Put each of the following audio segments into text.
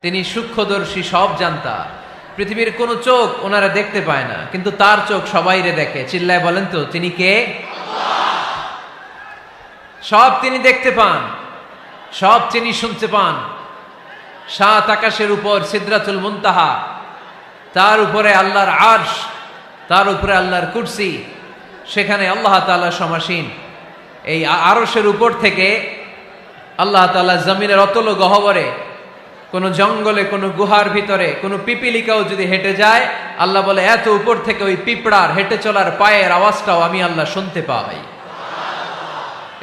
তিনি সূক্ষ্মদর্শী, সব জানতা। পৃথিবীর কোন চোখ ওনারা দেখতে পায় না, কিন্তু তার চোখ সবাইরে দেখে। চিল্লায় বলেন তো তিনি কে? সব তিনি দেখতে পান, সব তিনি শুনতে পান। সাত আকাশের উপর সিদরাতুল মুনতাহা, তার উপরে আল্লাহর আরশ, তার উপরে আল্লাহর কুরসি, সেখানে আল্লাহ তাআলা সমাসীন। এই আরশের উপর থেকে আল্লাহ তাআলা জমিনের অতল গহ্বরে, কোন জঙ্গলে, কোন গুহার ভিতরে কোন পিপিলিকাও যদি হেঁটে যায়, আল্লাহ বলে এত উপর থেকে ওই পিঁপড়ার হেঁটে চলার পায়ের আওয়াজটাও আমি আল্লাহ শুনতে পাই।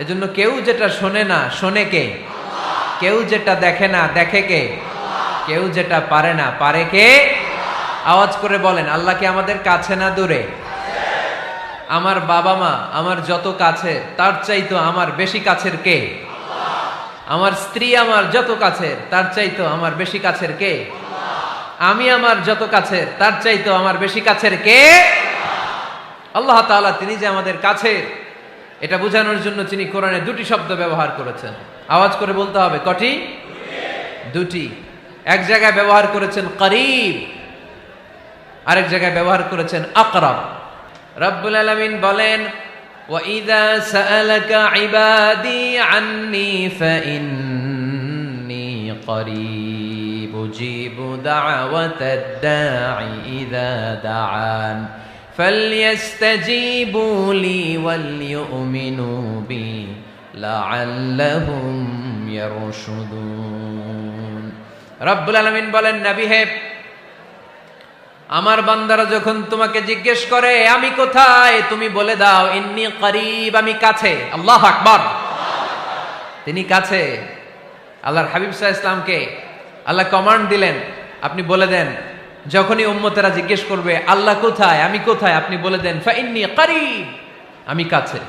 এজন্য কেউ যেটা শোনে না, শোনে কে? কেউ যেটা দেখে না, দেখে কে? কেউ যেটা পারে না, পারে কে? আওয়াজ করে বলেন, আল্লাহ কি আমাদের কাছে না দূরে? আমার বাবা মা আমার যত কাছে, তার চাইতো আমার বেশি কাছের কে? আমার স্ত্রী আমার যত কাছের, তার চাইতো আমার বেশি কাছের কে? আমি আমার যত কাছের, তার চাইতো আমার বেশি কাছের কে? আল্লাহ তাআলা তিনি যে আমাদের কাছের, এটা বোঝানোর জন্য তিনি কোরআনে দুটি শব্দ ব্যবহার করেছেন। আওয়াজ করে বলতে হবে, কটি? দুটি। এক জায়গায় ব্যবহার করেছেন করিব, আরেক জায়গায় ব্যবহার করেছেন আকরাব। রব্বুল আলামিন বলেন, وَإِذَا سَأَلَكَ عِبَادِي عَنِّي فَإِنِّي قَرِيبٌ أُجِيبُ دَعْوَةَ الدَّاعِ إِذَا دَعَانِ فَلْيَسْتَجِيبُوا لِي وَلْيُؤْمِنُوا بِي لَعَلَّهُمْ يَرْشُدُونَ। রব্বুল আলামিন বলেন, নবী হে, আমার বান্দারা যখন তোমাকে জিজ্ঞেস করে আমি কোথায়, তুমি বলে দাও ইন্নী করিব, আমি কাছে। আল্লাহু আকবার। তিনি কাছে। আল্লাহর হাবিব সাল্লাল্লাহু আলাইহি ওয়াসাল্লামকে আল্লাহ কমান্ড দিলেন, আপনি বলে দেন, যখনই উম্মতেরা জিজ্ঞেস করবে আল্লাহ কোথায়, আমি কোথায়, আপনি বলে দেন ফাইন্নী করিব, আমি কাছে।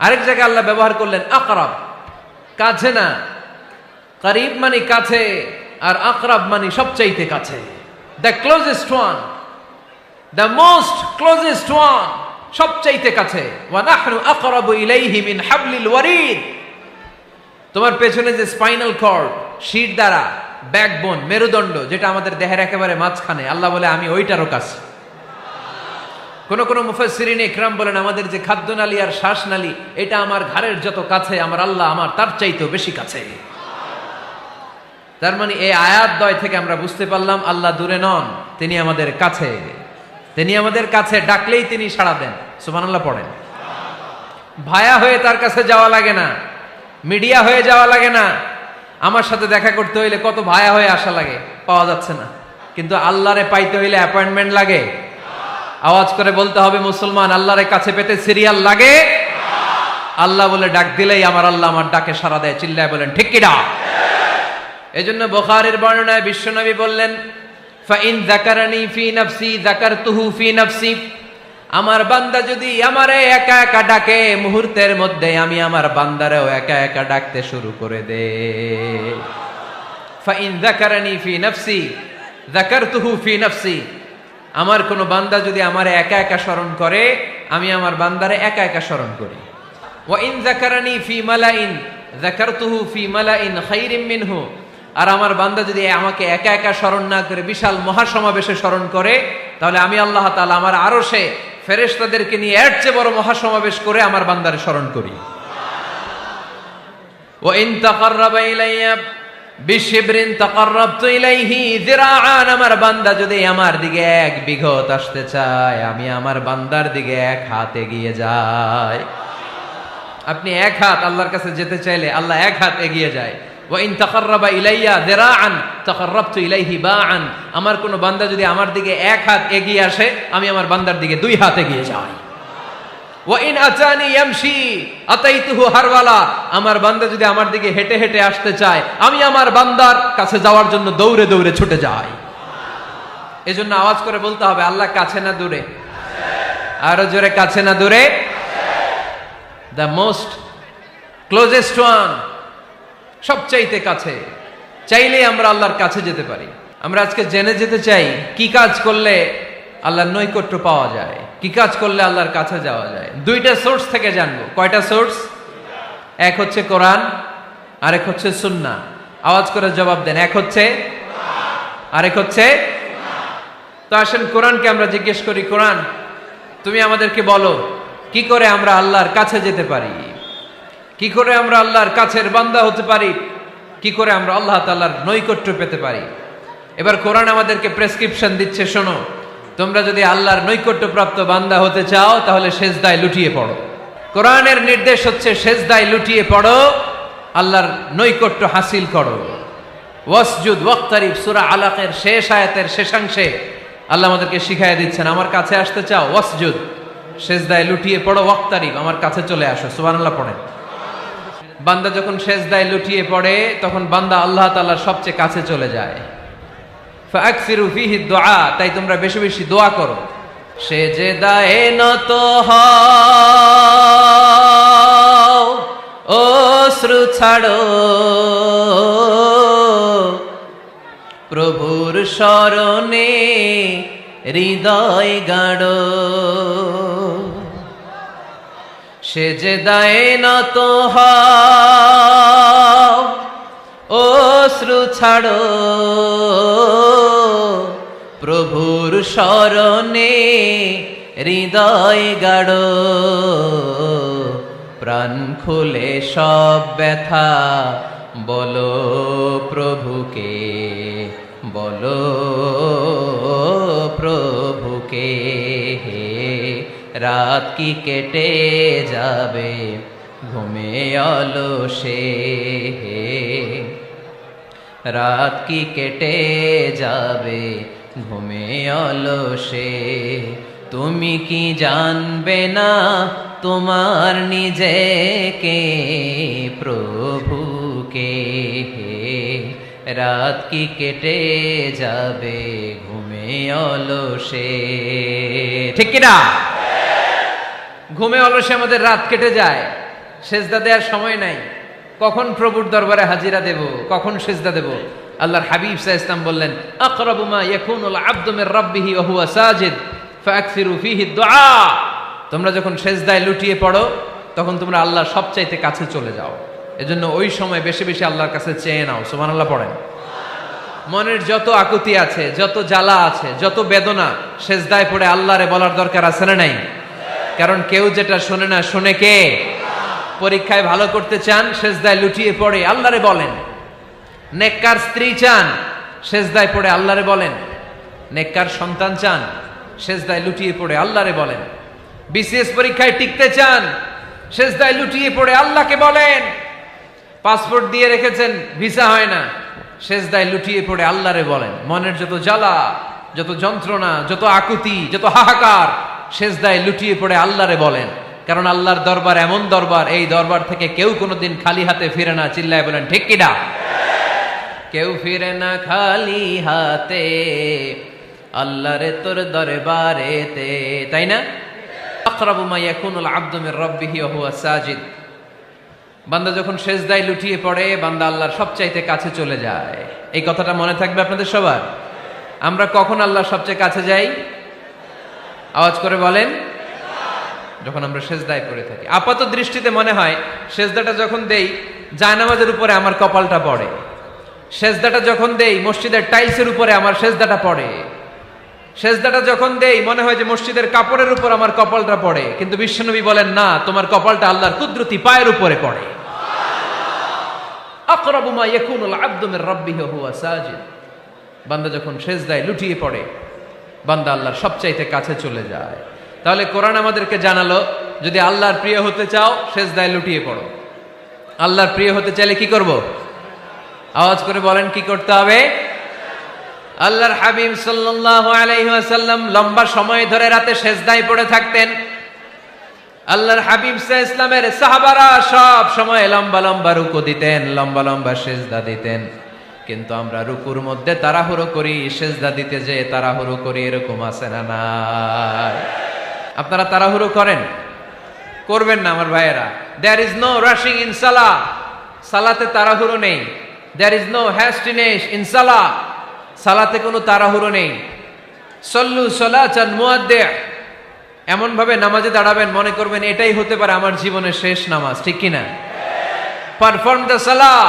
আরেক জায়গায় আল্লাহ ব্যবহার করলেন আকরাব, কাছে না। করিব মানে কাছে, আর আকরাব মানে সবচাইতে কাছে। The closest one, the most closest one, সবচাইতে কাছে। ওয়া নাহনু আকরাবু ইলাইহি মিন হাবলিল ওয়ারিদ। তোমার পেছনে যে স্পাইনাল কর্ড, শির দ্বারা, ব্যাকবোন, মেরুদণ্ড, যেটা আমাদের দেহের একেবারে মাঝখানে, আল্লাহ বলে আমি ওইটারও কাছে। কোন কোন মুফাসসিরিন ইকরাম বলেন, আমাদের যে খাদ্যনালী আর শ্বাসনালী, এটা আমার ঘাড়ের যত কাছে, আমার আল্লাহ আমার তার চাইতেও বেশি কাছে। তার মানে এই আয়াত দ্বয় থেকে আমরা বুঝতে পারলাম আল্লাহ দূরে নন, তিনি আমাদের কাছে। তিনি আমাদের কাছে, ডাকলেই তিনি সাড়া দেন। সুবহানাল্লাহ পড়েন। ভায়া হয়ে তার কাছে যাওয়া লাগে না, মিডিয়া হয়ে যাওয়া লাগে না। আমার সাথে দেখা করতে হইলে কত ভায়া হয়ে আসা লাগে, পাওয়া যাচ্ছে না। কিন্তু আল্লাহরে পাইতে হইলে অ্যাপয়েন্টমেন্ট লাগে। আওয়াজ করে বলতে হবে মুসলমান, আল্লাহরে কাছে পেতে সিরিয়াল লাগে। আল্লাহ বলে ডাক দিলেই আমার আল্লাহ আমার ডাকে সাড়া দেয়। চিল্লায় বলেন ঠিক কি না? এজন্য বুখারীর বর্ণনায় বিশ্বনবী বললেন, ফাইন যাকারানি ফি নাফসি যাকারতুহু ফি নাফসি। আমার বান্দা যদি আমারে একা একা ডাকে, মুহূর্তের মধ্যে আমি আমার বান্দারেও একা একা ডাকতে শুরু করে দে। ফাইন যাকারানি ফি নাফসি যাকারতুহু ফি নাফসি। আমার কোন বান্দা যদি আমারে একা একা স্মরণ করে, আমি আমার বান্দারে একা একা স্মরণ করি। ওয়া ইন যাকারানি ফি মালাইন যাকারতুহু ফি মালাইন খায়রিম মিনহু। আর আমার বান্দা যদি আমাকে একা একা স্মরণ না করে বিশাল মহাসমাবেশে স্মরণ করে, তাহলে আমি আল্লাহ তাআলা আমার আরশে ফেরেশতাদেরকে নিয়ে এর চেয়ে বড় মহাসমাবেশ করে আমার বান্দারে স্মরণ করি। ওয়া ইন তাকাররাবা ইলাইয়া বিশিবরিন তাকাররাবতু ইলাইহি যিরাআন। আমার বান্দা যদি আমার দিকে এক বিঘত আসতে চায়, আমি আমার বান্দার দিকে এক হাত এগিয়ে যাই। আপনি এক হাত আল্লাহর কাছে যেতে চাইলে আল্লাহ এক হাত এগিয়ে যায়। ওয়া ইন তাকাররাবা ইলাইয়া যিরাআন তাকাররাবতু ইলাইহি বাআন। আমার কোন বান্দা যদি আমার দিকে এক হাত এগিয়ে আসে, আমি আমার বান্দার দিকে দুই হাত এগিয়ে যাই। ওয়া ইন আতানি ইয়ামশি আতাইতুহু হারওয়ালা। আমার বান্দা যদি আমার দিকে হেঁটে হেঁটে আসতে চায়, আমি আমার বান্দার কাছে যাওয়ার জন্য দৌড়ে দৌড়ে ছুটে যাই। এজন্য আওয়াজ করে বলতে হবে, আল্লাহ কাছে না দূরে? আরো জোরে, কাছে না দূরে? দ্য মোস্ট ক্লোজেস্ট ওয়ান, সবচাইতে কাছে। চাইলেই আমরা আল্লাহর কাছে যেতে পারি। আমরা আজকে জেনে যেতে চাই কি কাজ করলে আল্লাহর নৈকট্য পাওয়া যায়, কি কাজ করলে আল্লাহর কাছে যাওয়া যায়। দুইটা সোর্স থেকে জানবো। কয়টা সোর্স? এক হচ্ছে কোরআন, আরেক হচ্ছে সুন্নাহ। আওয়াজ করে জবাব দেন। এক হচ্ছে, আরেক হচ্ছে। তো আসেন কোরআনকে আমরা জিজ্ঞেস করি, কোরআন তুমি আমাদেরকে বলো কি করে আমরা আল্লাহর কাছে যেতে পারি, কি করে আমরা আল্লাহর কাছের বান্দা হতে পারি, কি করে আমরা আল্লাহ তাআলার নৈকট্য পেতে পারি। এবার কোরআন আমাদেরকে প্রেসক্রিপশন দিচ্ছে, শোনো, তোমরা যদি আল্লাহর নৈকট্যপ্রাপ্ত বান্দা হতে চাও তাহলে সেজদায় লুটিয়ে পড়ো। কোরআনের নির্দেশ হচ্ছে সেজদায় লুটিয়ে পড়ো, আল্লাহর নৈকট্য হাসিল করো। ওয়াসজুদ ওয়াক্তারিব, সূরা আলাকের শেষ আয়াতের শেষাংশে আল্লাহ আমাদেরকে শিখাইয়া দিচ্ছেন, আমার কাছে আসতে চাও, ওয়াসজুদ, সেজদায় লুটিয়ে পড়ো, ওয়াক্তারিব, আমার কাছে চলে আসো। সুবহানাল্লাহ পড়েন। বান্দা যখন সেজদায় লুটিয়ে পড়ে তখন বান্দা আল্লাহ তাআলার সবচেয়ে কাছে চলে যায়। ফাকসিরু ফিহি দুআ, তাই তোমরা বেশি বেশি দোয়া করো। সেজদায়ে নত হও, অশ্রু ছাড়ো, প্রভুর শরণে হৃদয় গাড়ো। সেজদায়ে নত হও, অশ্রু ছাড়ো, প্রভুর শরণে হৃদয় গাড়ো। প্রাণ খুলে সব ব্যথা বলো প্রভুকে, বলো প্রভুকে। রাত কি কেটে যাবে ঘুমে অলসে, রাত কি কেটে যাবে ঘুমে অলসে। তুমি কি জানবে না তোমার নিজেকে, প্রভুকে। রাত কি কেটে যাবে ঘুমে অলসে, ঠিক কিনা? ঘুমে অলসে আমাদের রাত কেটে যায়, সেজদা দেওয়ার সময় নাই। কখন প্রভুর দরবারে হাজিরা দেব, কখন সেজদা দেব? আল্লাহর হাবিব সাল্লাল্লাহু আলাইহি ওয়াসাল্লাম বললেন, আকরাবু মা ইয়াকুনুল আবদু মির রাব্বিহি ওয়া হুয়া সাজিদ ফাকসিরু ফিহি দুআ। তোমরা যখন সেজদায় লুটিয়ে পড়ো তখন তোমরা আল্লাহর সবচাইতে কাছে চলে যাও। এজন্য ওই সময় বেশি বেশি আল্লাহর কাছে চেয়ে নাও। সুবহানাল্লাহ পড়েন। মনের যত আকুতি আছে, যত জ্বালা আছে, যত বেদনা, সেজদায় পড়ে আল্লাহরে বলার দরকার আছে না নাই? কারণ কেউ যেটা শোনে না, শোনে কে? পরীক্ষায় ভালো করতে চান, সেজদায় লুটিয়ে পড়ে আল্লাহরে বলেন। নেককার স্ত্রী চান, সেজদায় পড়ে আল্লাহরে বলেন। নেককার সন্তান চান, সেজদায় লুটিয়ে পড়ে আল্লাহরে বলেন। বিসিএস পরীক্ষায় টিকতে চান, সেজদায় লুটিয়ে পড়ে আল্লাহকে বলেন। পাসপোর্ট দিয়ে রেখেছেন, ভিসা হয় না, সেজদায় লুটিয়ে পড়ে আল্লাহরে বলেন। মনের যত জ্বালা, যত যন্ত্রণা, যত আকুতি, যত হাহাকার, সেজদায় লুটিয়ে পড়ে আল্লাহরে বলেন। কারণ আল্লাহর দরবার এমন দরবার, এই দরবার থেকে কেউ কোনোদিন খালি হাতে ফিরে না। চিল্লায় বলেন ঠিক কিনা? কেউ ফিরে না খালি হাতে আল্লাহরে তোর দরবারেতে, তাই না? আকরাবু মা ইয়াকুনুল আবদু মির রাব্বিহি ওয়া হুয়া সাজিদ। বান্দা যখন সেজদায় লুটিয়ে পড়ে, বান্দা আল্লাহর সবচাইতে কাছে চলে যায়। এই কথাটা মনে থাকবে আপনাদের সবার। আমরা কখন আল্লাহর সবচেয়ে কাছে যাই? আওয়াজ করে বলেন। যখন আমরা সেজদায় পড়ে থাকি। আপাত দৃষ্টিতে মনে হয় সেজদাটা যখন দেই জায়নামাজের উপরে আমার কপালটা পড়ে, সেজদাটা যখন দেই মসজিদের টাইলসের উপরে আমার সেজদাটা পড়ে, সেজদাটা যখন দেই মনে হয় যে মসজিদের কাপড়ের উপর আমার কপালটা পড়ে। কিন্তু বিশ্বনবী বলেন না, তোমার কপালটা আল্লাহর কুদরতি পায়ের উপরে পড়ে। আকরাবু মা ইয়াকুনুল আবদু মির রাব্বিহি ওয়া হুয়া সাজিদ। বান্দা যখন সেজদায় লুটিয়ে পড়ে, বান্দা আল্লাহর সবচাইতে কাছে চলে যায়। তাহলে কোরআন আমাদেরকে জানালো, যদি আল্লাহর প্রিয় হতে চাও সেজদায় লুটিয়ে পড়ো। আল্লাহর প্রিয় হতে চাইলে কি করব? আওয়াজ করে বলেন কি করতে হবে? আল্লাহর হাবিব সাল্লাল্লাহু আলাইহি ওয়াসাল্লাম লম্বা সময় ধরে রাতে সেজদায় পড়ে থাকতেন। আল্লাহর হাবিব সাল্লাল্লাহু আলাইহি ওয়াসাল্লামের সাহাবারা সব সময় লম্বা লম্বা রুকু দিতেন, লম্বা লম্বা সেজদা দিতেন। কিন্তু আমরা রুকুর মধ্যে তাড়াহুড়ো করি, সেজদা দিতে যে তাড়াহুড়ো করি, এরকম আছে না নাই? আপনারা তাড়াহুড়ো করেন? করবেন না আমার ভাইয়েরা। There is no rushing in সালাহ। সালাতে তাড়াহুড়ো নেই। There is no hastiness in সালাহ। সালাতে কোনো তাড়াহুড়ো নেই। সল্লু সালাতান মুআদ্দিআ। এমন ভাবে নামাজে দাঁড়াবেন মনে করবেন এটাই হতে পারে আমার জীবনের শেষ নামাজ, ঠিক কিনা? পারফর্ম দ্য সালাহ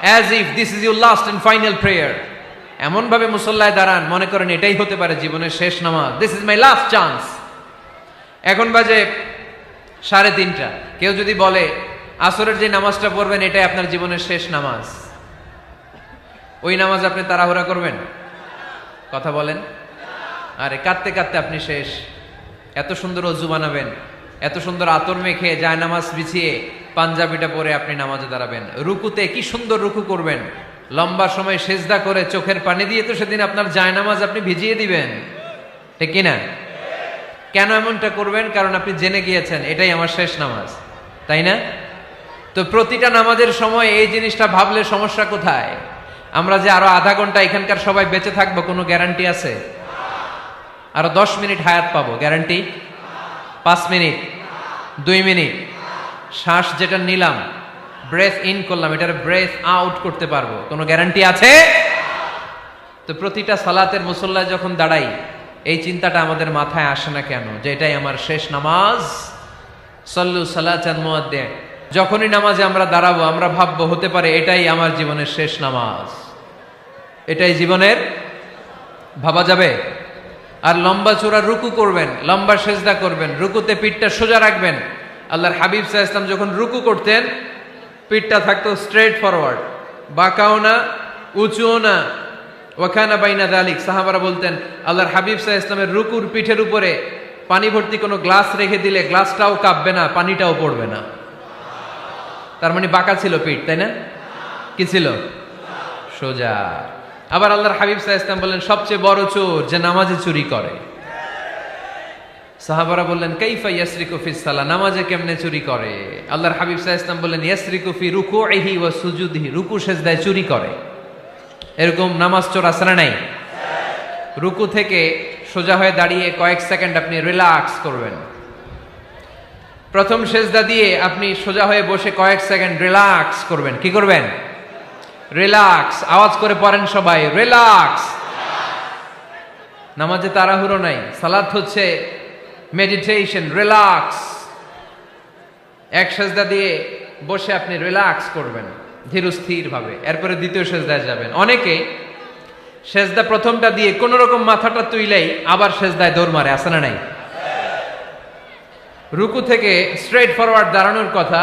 as if this is your last and final prayer. এমন ভাবে মুসল্লায় দাঁড়ান মনে করেন এটাই হতে পারে জীবনের শেষ নামাজ, this is my last chance. এখন বাজে 3:30। কেউ যদি বলে আসরের যে নামাজটা পড়বেন এটাই আপনার জীবনের শেষ নামাজ, ওই নামাজ আপনি তাড়াহুড়া করবেন? কথা বলেন। আরে কাঁদতে কাঁদতে আপনি শেষ। এত সুন্দর অজু বানাবেন, এত সুন্দর আতর মেখে যায় নামাজ বিছিয়ে পাঞ্জাবিটা পরে আপনি নামাজে দাঁড়াবেন, রুকুতে কি সুন্দর রুকু করবেন, লম্বা সময় সেজদা করে চোখের পানি দিয়ে তো সেদিন আপনার যায় নামাজ আপনি ভিজিয়ে দিবেন, ঠিক কিনা? কেন এমনটা করবেন? কারণ আপনি জেনে গিয়েছেন এটাই আমার শেষ নামাজ, তাই না? তো প্রতিটা নামাজের সময় এই জিনিসটা ভাবলে সমস্যা কোথায়? আমরা যে আরো আধা ঘন্টা এখানকার সবাই বেঁচে থাকবো কোনো গ্যারান্টি আছে? আরো 10 মিনিট হায়াত পাবো, গ্যারান্টি? 5 মিনিট, 2 মিনিট, শ্বাস যেটা নিলাম, ব্রেথ ইন করলাম, এটার ব্রেথ আউট করতে পারবো, কোনো গ্যারান্টি আছে? তো প্রতিটা সালাতের মুসল্লায় যখন দাঁড়াই এই চিন্তাটা আমাদের মাথায় আসে না কেন যে এটাই আমার শেষ নামাজ? সল্লু সালাতান মুআদ্দিন। যখনই নামাজে আমরা দাঁড়াবো আমরা ভাববো হতে পারে এটাই আমার জীবনের শেষ নামাজ, এটাই জীবনের, ভাবা যাবে? আর লম্বা চূড়া রুকু করবেন, লম্বা সেজদা করবেন, রুকুতে পিঠটা সোজা রাখবেন। আল্লাহর হাবিব সাল্লাল্লাহু আলাইহি ওয়াসাল্লাম যখন রুকু করতেন পিঠটা থাকতো স্ট্রেট ফরওয়ার্ড, বাঁকাও না উঁচুও না, ওয়াকানা বাইনা যালিক। সাহাবারা বলতেন আল্লাহর হাবিব সাল্লাল্লাহু আলাইহি ওয়াসাল্লামের রুকুর পিঠের উপরে পানি ভর্তি কোনো গ্লাস রেখে দিলে গ্লাসটাও কাঁপবে না, পানিটাও পড়বে না। তার মানে বাঁকা ছিল পিঠ, তাই না? কি ছিল? সোজা। আবার আল্লাহর হাবিব সাল্লাল্লাহু আলাইহি ওয়াসাল্লাম বললেন সবচেয়ে বড় চোর যে নামাজে চুরি করে। সাহাবারা বললেন কাইফা ইয়াসরিকু ফিস সালাহ, নামাজে কেমনে চুরি করে? আল্লাহর হাবিব সাল্লাল্লাহু আলাইহি ওয়াসাল্লাম বললেন ইয়াসরিকু ফি রুকুইহি ওয়া সুজুদিহি, রুকু সেজদায় চুরি করে। এরকম নামাজ চোর আছে না নাই? রুকু থেকে সোজা হয়ে দাঁড়িয়ে কয়েক সেকেন্ড আপনি রিল্যাক্স করবেন। প্রথম সেজদা দিয়ে আপনি সোজা হয়ে বসে কয়েক সেকেন্ড রিল্যাক্স করবেন। কি করবেন? রিল্যাক্স। আওয়াজ করে পড়েন সবাই, রিল্যাক্স। নামাজে তাড়াহুড়ো নাই, সালাত হচ্ছে মেডিটেশন, রিল্যাক্স। এক সেজদা দিয়ে বসে আপনি রিল্যাক্স করবেন ধীরস্থির ভাবে, এরপরে দ্বিতীয় সেজদায় যাবেন। অনেকে সেজদা প্রথমটা দিয়ে কোন রকম মাথাটা তুইলেই আবার সেজদায় দৌড় মারে, আছে না নাই? রুকু থেকে স্ট্রেট ফরওয়ার্ড দাঁড়ানোর কথা,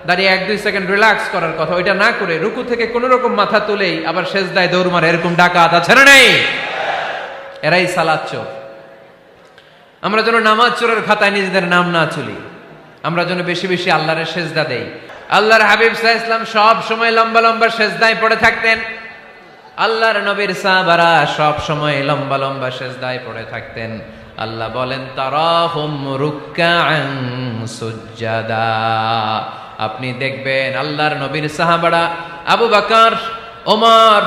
দাঁড়িয়ে 1-2 সেকেন্ড রিল্যাক্স করার কথা, ওইটা না করে রুকু থেকে কোন রকম মাথা তুলেই আবার সেজদায় দৌড় মারে, এরকম ডাকাত আছে না নাই? এরাই সালাত চোর। আমরা যেন নামাজ চোরের খাতায় নিজেদের নাম না তুলি, আমরা যেন বেশি বেশি আল্লাহর সেজদা দেই। আল্লাহর হাবিব সাল্লাল্লাহু আলাইহি ওয়াসাল্লাম সব সময় লম্বা লম্বা সেজদায় পড়ে থাকতেন। আল্লাহর নবীর সাহাবারা সব সময় লম্বা লম্বা সেজদায় পড়ে থাকতেন। আল্লাহ বলেন তারাহুম রুকআন সুজদা, আপনি দেখবেন আল্লাহর নবীর সাহাবারা আবু বকর, ওমর,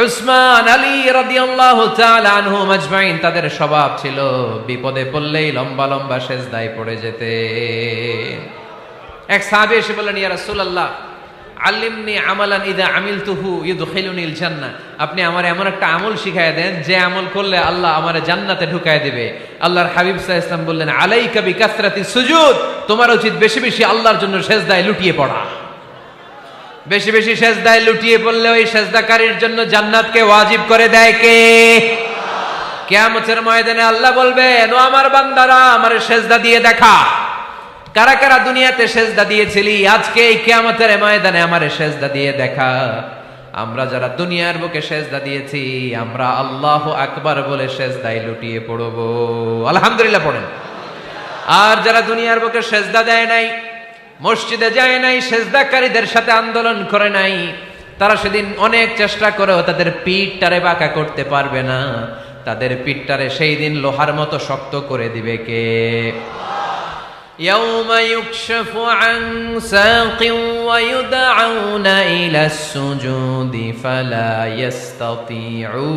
উসমান, আলী রাদিয়াল্লাহু তাআলা আনহুম আজমাইন, তাদের স্বভাব ছিল বিপদে পড়লেই লম্বা লম্বা সেজদায় পড়ে যেতেন। এক সাহাবী এসে বললেন ইয়া রাসূলুল্লাহ আল্লিমনি আমালান ইযা আমিলতুহু ইউদখিলুনিল জান্নাহ, আপনি আমার এমন একটা আমল শিখায় দেন যে আমল করলে আল্লাহ আমারে জান্নাতে ঢুকায় দিবে। আল্লাহর হাবিব সাল্লাল্লাহু আলাইহি ওয়াসাল্লাম বললেন আলাইকা বিকাসরাতিস সুজুদ, তোমার উচিত বেশি বেশি আল্লাহর জন্য সেজদায় লুটিয়ে পড়া। বেশি বেশি সেজদায় লুটিয়ে পড়লে ওই সেজদাকারীর জন্য জান্নাতকে ওয়াজিব করে দেয় কে? কিয়ামতের ময়দানে আল্লাহ বলবেন ও আমার বান্দারা আমারে সেজদা দিয়ে দেখা, কারা কারা দুনিয়াতে সেজদা দিয়েছিলি, আজকে এই কিয়ামতের ময়দানে আমারে সেজদা দিয়ে দেখা। আমরা যারা দুনিয়ার বুকে সেজদা দিয়েছি আমরা আল্লাহু আকবার বলে সেজদায় লুটিয়ে পড়ব, আলহামদুলিল্লাহ পড়েন। আর যারা দুনিয়ার বুকে সেজদা দেয় নাই, মসজিদে যায় নাই, সেজদাকারীদের সাথে আন্দোলন করে নাই, তারা সেদিন অনেক চেষ্টা করেও তাদের পিঠটারে বাঁকা করতে পারবে না। তাদের পিঠটারে সেই দিন লোহার মতো শক্ত করে দিবে কে? يوم يكشف عن ساق ويدعون إلى السجود فلا يستطيعون।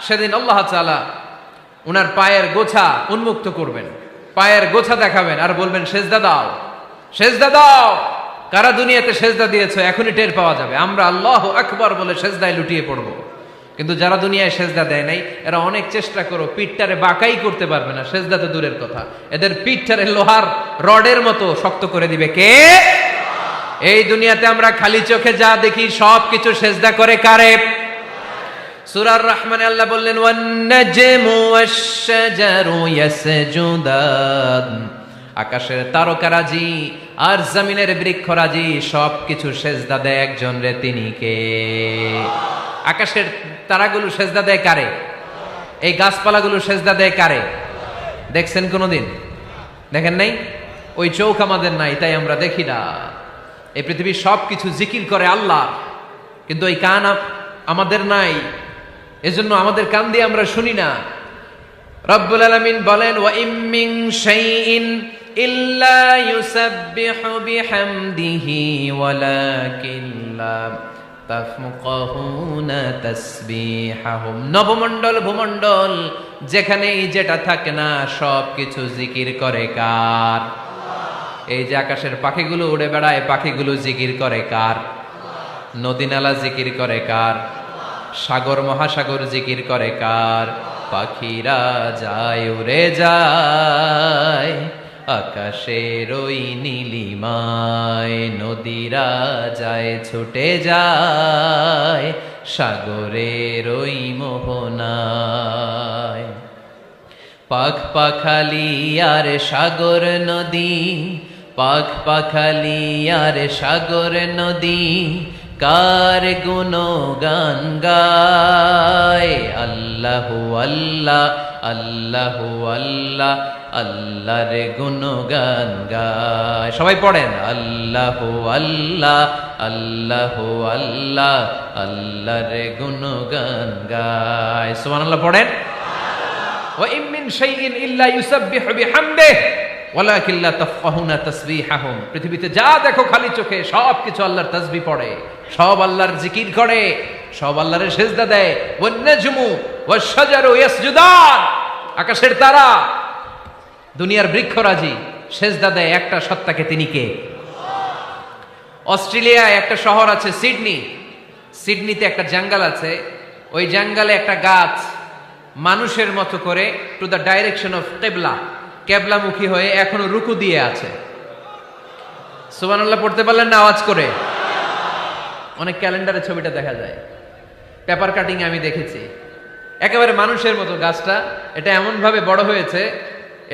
সেদিন আল্লাহ তাআলা উনার পায়ের গোছা উন্মুক্ত করবেন, পায়ের গোছা দেখাবেন আর বলবেন সেজদা দাও, সেজদা দাও। কারা দুনিয়াতে সেজদা দিয়েছো এখনই টের পাওয়া যাবে। আমরা আল্লাহু আকবার বলে সেজদায় লুটিয়ে পড়ব। কিন্তু যারা দুনিয়ায় সেজদা দেয় নাই এরা অনেক চেষ্টা করো পিঠটারে বাঁকাই করতে পারবে না, সেজদা তো দূরের কথা, এদের পিঠটারে লোহার রডের মতো শক্ত করে দিবে কে? এই দুনিয়াতে আমরা খালি চোখে যা দেখি সব কিছু সেজদা করে কারে? সূরার রহমানে আল্লাহ বললেন ওয়ান নাজমু ওয়াশ-শাজারু ইয়াসজুদান, আকাশের তারকারাজি আর জমিনের বৃক্ষরাজি সব কিছু সেজদা দেয় একজন রে, তিনি কে? আকাশের তারাগুলো সেজদা দেয় কারে? এই গাছপালাগুলো সেজদা দেয় কারে? দেখছেন কোনোদিন? দেখেন নাই? ওই চোখ আমাদের নাই, তাই আমরা দেখি না। এই পৃথিবীর সব কিছু জিকির করে আল্লাহ, কিন্তু ওই কান আমাদের নাই, এজন্য আমাদের কান দিয়ে আমরা শুনি না। রব্বুল আলামিন বলেন ওয়া ইম মিন শাইইন ইল্লা ইউসাব্বিহু বিহামদিহি ওয়ালাকিন লা তাফকাহুনা তাসবিহাহুম। নবমণ্ডল ভূমণ্ডল যেখানেই যেটা থাকে না সব কিছু জিকির করে কার? এই যে আকাশের পাখিগুলো উড়ে বেড়ায়, পাখিগুলো জিকির করে কার? নদী নালা জিকির করে কার? সাগর মহাসাগর জিকির করে কার? পাখিরা যায় উড়ে যায় আকাশের ওই নীলিমায়, নদীরা যায় ছুটে যায় সাগরের ওই মোহনায়। পাখ পাখালি আর সাগর নদী, পাখ পাখালি আর সাগর নদী কার গুণগান গায়? আল্লাহু আল্লাহ আল্লাহু আল্লাহ আল্লাহর গুণগান গায়। সবাই পড়েন আল্লাহু আল্লাহ আল্লাহু আল্লাহ আল্লাহর গুণগান গায়। সুবহানাল্লাহ পড়েন। ওয়া ইম মিন শাইইন ইল্লা ইউসাব্বিহু বিহামদিহি ওয়ালাকিন লা তাফকাহুনা তাসবিহাহুম। পৃথিবীতে যা দেখো খালি চোখে সব কিছু আল্লাহর তাসবিহ পড়ে, সব আল্লাহর জিকির করে, সব আল্লাহর সেজদা দেয়। ওয়ান নাজমু ওয়াশ-শাজারু ইয়াসজুদান, আকাশের তারা দুনিয়ার বৃক্ষরাজি সেজদা দেয় একটা সত্তাকে, তিনি কে? অস্ট্রেলিয়ায় একটা শহর আছে সিডনি, সিডনিতে একটা জঙ্গল আছে, ওই জঙ্গলে একটা গাছ মানুষের মতো করে টু দ্য ডাইরেকশন অফ কিবলা, কেবলামুখী হয়ে এখনো রুকু দিয়ে আছে। সুবহানাল্লাহ পড়তে পারলেন না আওয়াজ করে? অনেক ক্যালেন্ডারে ছবিটা দেখা যায়, পেপার কাটিং আমি দেখেছি। একেবারে মানুষের মতো গাছটা, এটা এমন ভাবে বড় হয়েছে,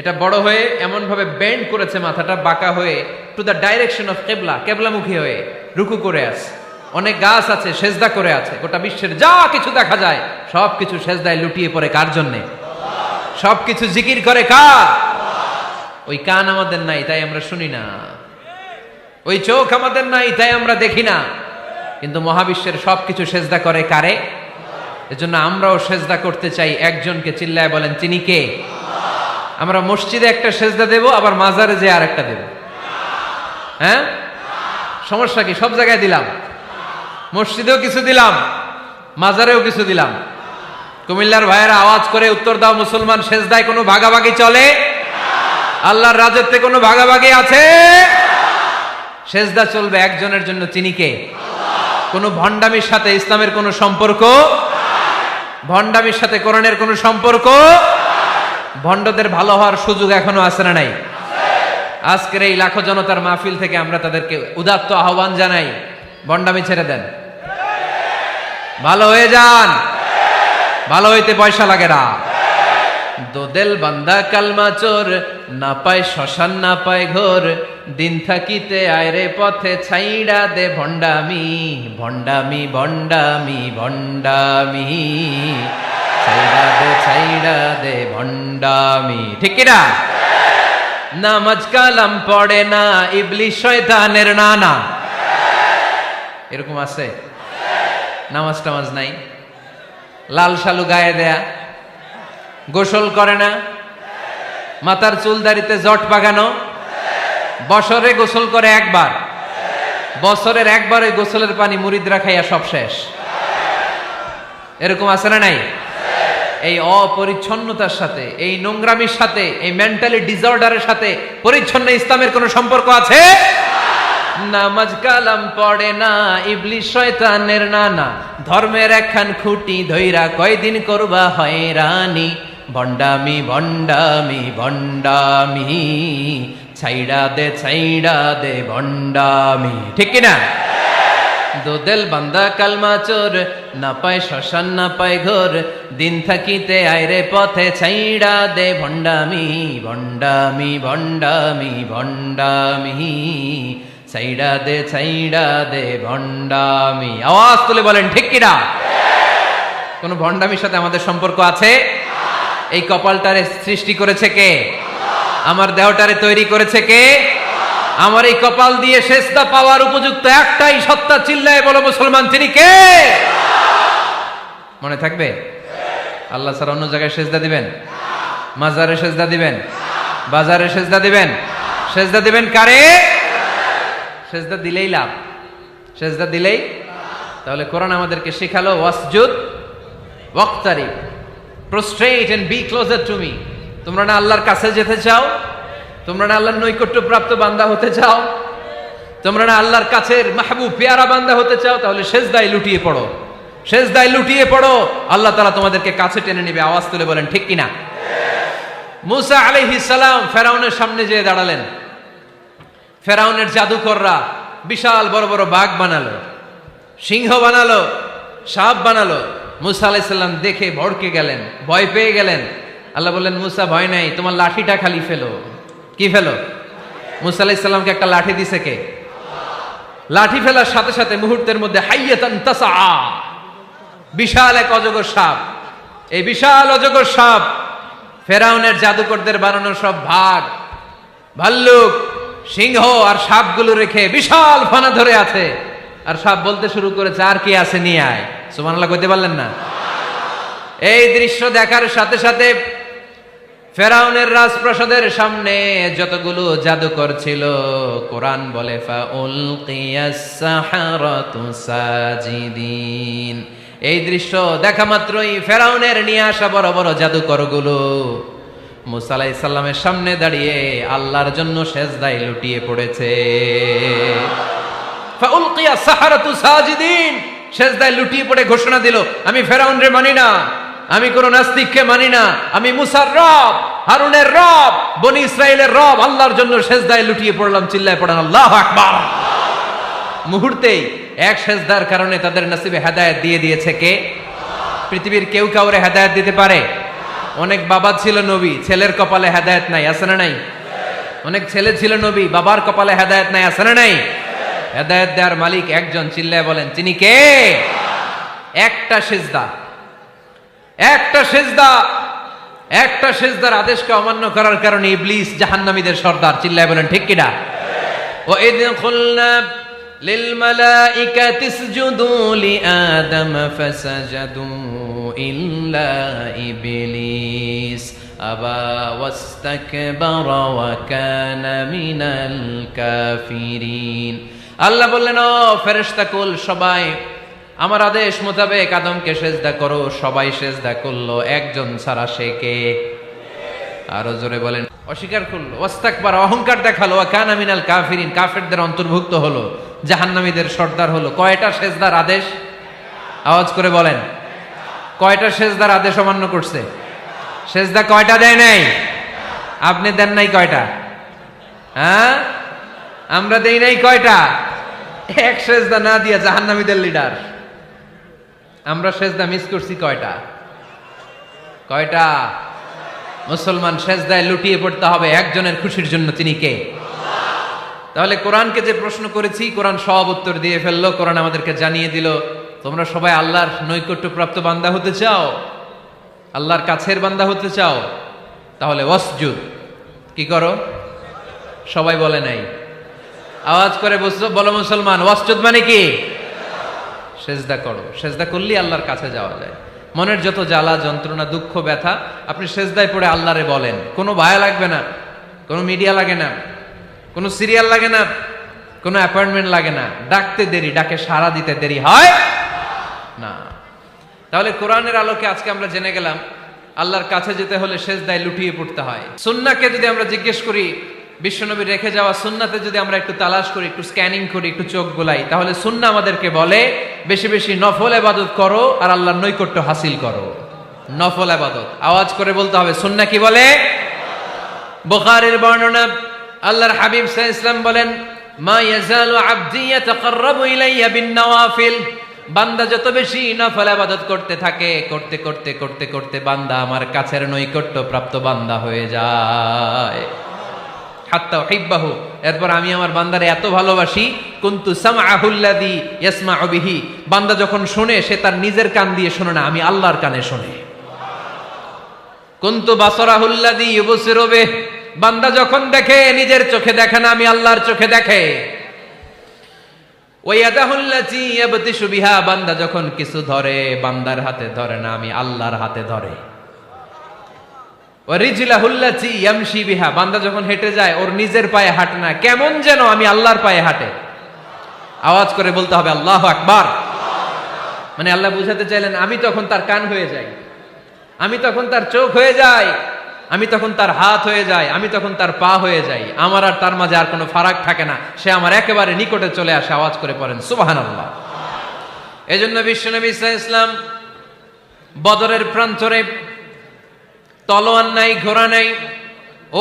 এটা বড় হয়ে এমন ভাবে বেন্ড করেছে, মাথাটা বাঁকা হয়ে টু দ্য ডাইরেকশন অফ কিবলা, কেবলামুখী হয়ে রুকু করে আছে। অনেক গাছ আছে সেজদা করে আছে। গোটা বিশ্বের যা কিছু দেখা যায় সব কিছু সেজদায় লুটিয়ে পড়ে কার জন্যে? সব কিছু জিকির করে কার? ওই কান আমাদের নাই, তাই আমরা শুনি না। ওই চোখ আমাদের নাই, তাই আমরা দেখি না। কিন্তু মহাবিশ্বের সবকিছু সেজদা করে কারে? এজন্য আমরাও সেজদা করতে চাই একজনকে। চিল্লায় বলেন তিনি কে? আমরা মসজিদে একটা সেজদা দেব, আবার মাজারে যে আরেকটা দেব। হ্যাঁ, সমস্যা কি? সব জায়গায় দিলাম, মসজিদেও কিছু দিলাম, মাজারেও কিছু দিলাম। কুমিল্লার ভাইয়েরা আওয়াজ করে উত্তর দাও, মুসলমান সেজদায় কোনো ভাগাভাগি চলে? আল্লাহর রাজত্বে কোনো ভাগাভাগি আছে? সেজদা চলবে একজনের জন্য, তিনি কে? কোনো ভণ্ডামির সাথে ইসলামের কোনো সম্পর্ক, ভণ্ডামির সাথে কোরআনের কোনো সম্পর্ক। ভণ্ডদের ভালো হওয়ার সুযোগ এখনো আছে না নাই? আজকের এই লাখো জনতার মাহফিল থেকে আমরা তাদেরকে উদাত্ত আহ্বান জানাই, ভণ্ডামি ছেড়ে দেন, ভালো হয়ে যান। ভালো হইতে পয়সা লাগে না। দোদেল বান্দা কালমা চোর, না পায় শ্মশান না পায় ঘোর, দিন থাকিতে আয়রে পথে ছাইড়া দে ভণ্ডামি, ভণ্ডামি ভণ্ডামি ভণ্ডামি, ছাইড়া দে ভণ্ডামি। ঠিক কিনা? নামাজ কালাম পড়ে না, ইবলিশ শয়তানের নানা। এরকম আছে? নামাজ টামাজ নাই, লাল শালু গায়ে দেয়া, গোসল করে না, মাথার চুল দাড়িতে জট পাকানো, বছরে গোসল করে একবার, বছরের একবার ওই গোসলের পানি মুরিদরা খাইয়া সব শেষ। এরকম আছে না নাই? এই অপরিচ্ছন্নতার সাথে, এই নোংরামির সাথে, এই মেন্টালি ডিসঅর্ডারের সাথে পরিচ্ছন্ন ইসলামের কোনো সম্পর্ক আছে? নামাজ কালাম পড়ে না, ইবলিস শয়তানের নানা, ধর্মের একখান খুঁটি ধইরা কয়দিন করবা হয়রানি, ভণ্ডামি ভণ্ডামি ভণ্ডামি, ছাইড়া দে ভণ্ডামি। ঠিক কিনা? দোদেল বান্দা কালমা চোর, না পায় শ্মশান না পায় ঘোর, দিন থাকিতে আইরে পথে ছাইড়া দে ভণ্ডামি ভণ্ডামি ভণ্ডামি ভণ্ডামি, ছাইড়া দে ভণ্ডামি। আওয়াজ তুলে বলেন ঠিক কিনা? কোন ভণ্ডামির সাথে আমাদের সম্পর্ক আছে? এই কপালটারে সৃষ্টি করেছে কে? আমার দেহটারে তৈরি করেছে কে? আমার এই কপাল দিয়ে সেজদা পাওয়ার উপযুক্ত একটাই সত্তা, চিল্লায় বলো মুসলমান, তিনি কে? মনে থাকবে? আল্লাহ ছাড়া অন্য জায়গায় সেজদা দিবেন? মাজারে সেজদা দিবেন? বাজারে সেজদা দিবেন? সেজদা দিবেন কারে? সেজদা দিলেই লাভ, সেজদা দিলেই। তাহলে কোরআন আমাদেরকে শেখালো ওয়াসজুদ ওয়াক্তারিব, prostrate and be closer to me. তোমরা না আল্লাহর কাছে যেতে চাও? তোমরা না আল্লাহর নৈকট্য প্রাপ্ত বান্দা হতে চাও? তোমরা না আল্লাহর কাছের মাহবুব পেয়ারা বান্দা হতে চাও? তাহলে সেজদায় লুটিয়ে পড়ো, সেজদায় লুটিয়ে পড়ো, আল্লাহ তাআলা তোমাদেরকে কাছে টেনে নেবে। আওয়াজ তুলে বলেন ঠিক কিনা? মুসা আলাইহিস সালাম ফেরাউনের সামনে যেয়ে দাঁড়ালেন। ফেরাউনের জাদুকররা বিশাল বড় বড় বাঘ বানালো, সিংহ বানালো, সাপ বানালো। মুসা আলাইহিস সালাম দেখে ভড়কে গেলেন, ভয় পেয়ে গেলেন। আল্লাহ বললেন, মুসা ভয় নাই, তোমার লাঠিটা খালি ফেলো। কি ফেলো? মুসা আলাইহিস সালামকে একটা লাঠি দিছে কে? লাঠি ফেলার সাথে সাথে মুহূর্তের মধ্যে হাইয়াতান তাসআ, বিশাল এক অজগর সাপ। এই বিশাল অজগর সাপ ফেরাউনের জাদুকরদের বানানো সব ভাগ, ভাল্লুক, সিংহ আর সাপগুলো রেখে বিশাল ফানা ধরে আছে। আর সাপ বলতে শুরু করেছে, আর কি আছে নিয়ে আয়। সুবহানাল্লাহ কইতে পারলেন না? এই দৃশ্য দেখার সাথে সাথে ফেরাউনের রাজপ্রাসাদের সামনে যতগুলো জাদুকর ছিল, কোরআন বলে ফাউলকিয়াস সাহারাতু সাজিদিন। এই দৃশ্য দেখা মাত্রই ফেরাউনের নিয়ে আসা বড় বড় জাদুকরগুলো মুসা আলাইহিস সালামের সামনে দাঁড়িয়ে আল্লাহর জন্য সেজদায় লুটিয়ে পড়েছে। ফাউলকিয়াস সাহারাতু সাজিদিন, সেজদায় লুটিয়ে পড়ে ঘোষণা দিল, আমি ফেরাউনরে মানি না, আমি কোন নাস্তিককে মানি না, আমি মুসার রব, হারুনের রব, বনি ইসরাইলের রব, আল্লাহর জন্য সেজদায় লুটিয়ে পড়লাম। চিল্লায় পড়েন আল্লাহু আকবার। মুহূর্তেই এক সেজদার কারণে তাদের নসিবে হেদায়েত দিয়ে দিয়েছে কে? পৃথিবীর কেউ কাউরে হেদায়েত দিতে পারে? অনেক বাবা ছিল নবী, ছেলের কপালে হেদায়েত নাই, আছে না নাই? অনেক ছেলে ছিল নবী, বাবার কপালে হেদায়েত নাই, আছে না নাই? হেদায়েত দেওয়ার মালিক একজন, চিল্লায় বলেন তিনি কে? একটা সিজদা, একটা সিজদা, একটা সিজদার আদেশকে অমান্য করার কারণে ইবলিস জাহান্নামীদের সর্দার। চিল্লায় বলেন ঠিক কিনা? ওয়া ইয কুলনা লিল মালাইকাতি ইসজুদু লিআদম ফাসাজাদু ইল্লা ইবলিস আবা ওয়াস্তাকবারা ওয়া কানা মিনাল কাফিরিন। আল্লাহ বললেন, ও ফেরেশতা কুল সবাই আমার আদেশ মোতাবেক আদমকে সেজদা করো। সবাই সেজদা করলো, একজন ছাড়া, সে কে? আরো জোরে বলেন। অস্বীকার করলো, ওয়াস্তাকবার, অহংকার দেখালো, ওয়া কানা মিনাল কাফিরিন, কাফেরদের অন্তর্ভুক্ত হলো, জাহান্নামীদের সর্দার হলো। কয়টা সেজদার আদেশ? আওয়াজ করে বলেন, কয়টা সেজদার আদেশ অমান্য করছে? সেজদা কয়টা দেয় নাই? আপনি দেন নাই কয়টা? হ্যাঁ, আমরা দেই নাই কয়টা? এক সেজদা না দিয়া জাহান্নামীদের লিডার। আমরা সেজদা মিস করছি কয়টা? কয়টা? মুসলমান সেজদায় লুটিয়ে পড়তে হবে একজনের খুশির জন্য, তিনি কে? তাহলে কোরআনকে যে প্রশ্ন করেছি, কোরআন সব উত্তর দিয়ে ফেললো। কোরআন আমাদেরকে জানিয়ে দিল, তোমরা সবাই আল্লাহর নৈকট্য প্রাপ্ত বান্দা হতে চাও, আল্লাহর কাছের বান্দা হতে চাও, তাহলে ওয়াসজুদ, কি করো? সবাই বলে নাই, আওয়াজ করে বলো মুসলমান, ওয়াসজুদ মানে কি? সেজদা করো। সেজদা করলেই আল্লাহর কাছে যাওয়া যায়। মনের যত জ্বালা যন্ত্রণা দুঃখ ব্যথা আপনি সেজদায় পড়ে আল্লাহরে বলেন। কোনো ভায়া লাগবে না, কোনো মিডিয়া লাগে না, কোনো সিরিয়াল লাগে না, কোনো অ্যাপয়েন্টমেন্ট লাগে না। ডাকতে দেরি, ডাকে সাড়া দিতে দেরি হয় না। তাহলে কোরআনের আলোকে আজকে আমরা জেনে গেলাম আল্লাহর কাছে যেতে হলে সেজদায় লুটিয়ে পড়তে হয়। সুন্নাহকে যদি আমরা জিজ্ঞেস করি বিশ্বনবীর রেখে যাওয়া সুন্নাতে যদি আমরা একটু তালাশ করি, একটু স্ক্যানিং করি, একটু চোখ গোলাই, তাহলে সুন্নাহ আমাদেরকে বলে বেশি বেশি নফল ইবাদত করো আর আল্লাহর নৈকট্য হাসিল করো। নফল ইবাদত আওয়াজ করে বলতে হবে। সুন্নাহ কি বলে? বুখারীর বর্ণনা, আল্লাহর হাবিব সাল্লাল্লাহু আলাইহি ওয়াসাল্লাম বলেন, মা ইয়াজালু আবদি ইয়াতাকাররাবু ইলাইয়া বিন নওয়াফিল, বান্দা যত বেশি নফল ইবাদত করতে থাকে, করতে করতে করতে করতে বান্দা আমার কাছের নৈকট্য প্রাপ্ত বান্দা হয়ে যায়। হাত্তা উহিব্বাহু, এরপর আমি আমার বান্দারে এত ভালোবাসি, কুনতু সামআহুল্লাযী ইয়াসমাউ বিহি, বান্দা যখন শুনে সে তার নিজের কান দিয়ে শুনে না, আমি আল্লাহর কানে শুনে। কুনতু বাসারাহুল্লাযী ইউবসিরু বিহি, বান্দা যখন দেখে নিজের চোখে দেখে না, আমি আল্লাহর চোখে দেখে। ওয়ায়াদাহুল্লাতী ইয়াবতিশু বিহা, বান্দা যখন কিছু ধরে বান্দার হাতে ধরে না, আমি আল্লাহর হাতে ধরে। ওয়ারিজলাহুল্লাতী ইয়ামশি বিহা, বান্দা যখন হেঁটে যায় ওর নিজের পায়ে হাঁটে না, কেমন যেন আমি আল্লাহর পায়ে হাঁটে। আওয়াজ করে বলতে হবে আল্লাহু আকবার। মানে আল্লাহ বুঝাতে চাইলেন আমি তখন তার কান হয়ে যাই, আমি তখন তার চোখ হয়ে যাই, আমি তখন তার হাত হয়ে যাই, আমি তখন তার পা হয়ে যাই, আমার আর তার মাঝে আর কোনো ফারাক থাকে না, সে আমার একেবারে নিকটে চলে আসে। আওয়াজ করে পড়েন সুবহানাল্লাহ। এজন্য বিশ্বনবী সাল্লাল্লাহু আলাইহি ওয়াসাল্লাম বদরের প্রান্তরে তলোয়ার নাই, ঘোড়া নাই,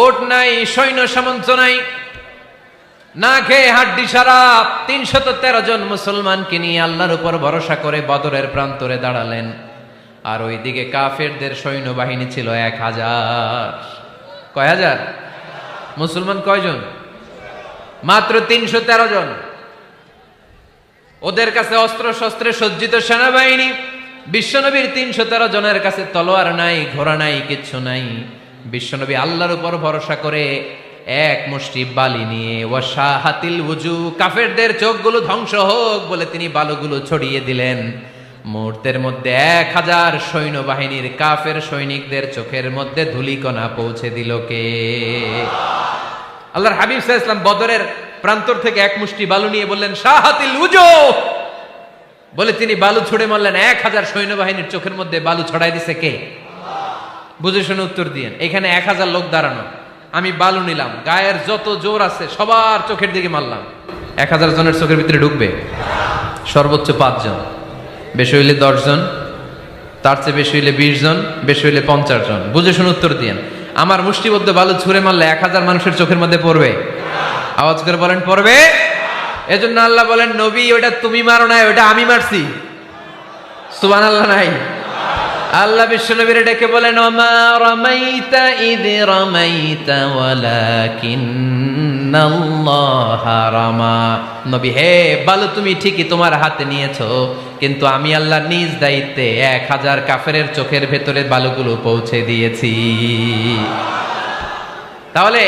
ওট নাই, সৈন্য সামন্ত নাই, না খেয়ে হাড্ডি সারা ৩১৩ জন মুসলমানকে নিয়ে আল্লাহর উপর ভরসা করে বদরের প্রান্তরে দাঁড়ালেন। আর ওইদিকে কাফেরদের সৈন্যবাহিনী ছিল ১,০০০। কয় হাজার? মুসলমান কয়জন? মাত্র ৩১৩ জন। ওদের কাছে অস্ত্র শস্ত্রে সজ্জিত সেনাবাহিনী, বিশ্বনবীর ৩১৩ জনের কাছে তলোয়ার নাই, ঘোড়া নাই, কিচ্ছু নাই। বিশ্বনবী আল্লাহর উপর ভরসা করে এক মুষ্টি বালি নিয়ে, ওয়াশাহাতিল ওযু, কাফেরদের চোখগুলো ধ্বংস হোক বলে তিনি বালুগুলো ছড়িয়ে দিলেন। মুহূর্তের মধ্যে ১,০০০ সৈন্যবাহিনীর কাফের সৈনিকদের চোখের মধ্যে ধূলিকণা পৌঁছে দিল কে? আল্লাহর হাবিব সাল্লাল্লাহু আলাইহি ওয়াসাল্লাম বদরের প্রান্তর থেকে এক মুষ্টি বালু নিয়ে বললেন শাহাতিল ওযু, বলে তিনি বালু ছুড়ে মারলেন। ১,০০০ সৈন্যবাহিনীর চোখের মধ্যে বালু ছড়াই দিছে কে? বুঝে শুনে উত্তর দিয়েন। এখানে ১,০০০ লোক দাঁড়ানো, আমি বালু নিলাম, গায়ের যত জোর আছে সবার চোখের দিকে মারলাম। ১,০০০ জনের চোখের ভিতরে ঢুকবে? সর্বোচ্চ ৫ জন, বেশি হইলে ১০ জন, তার চেয়ে বেশি হইলে ২০ জন, বেশি হইলে ৫০ জন। বুঝে শুনে উত্তর দিয়েন। আমার মুষ্টিবদ্ধ বালু ছুঁড়ে মারলে ১,০০০ মানুষের চোখের মধ্যে পড়বে? আওয়াজ করে বলেন পড়বে। এজন্য আল্লাহ বলেন নবী ওটা তুমি মারো নাই, ওটা আমি মারছি। সুবহানাল্লাহ নাই? আল্লাহ বিশ্বনবীরে ডেকে বলেন ওমা রামাইতা ইয রামাইতা ওয়ালাকিন্নাল্লাহা রামা। নবী হে, বালু তুমি ঠিকই তোমার হাতে নিয়েছো, কিন্তু আমি আল্লাহ নিজ দায়িত্বে ১,০০০ কাফেরের চোখের ভেতরে বালুগুলো পৌঁছে দিয়েছি। তাহলে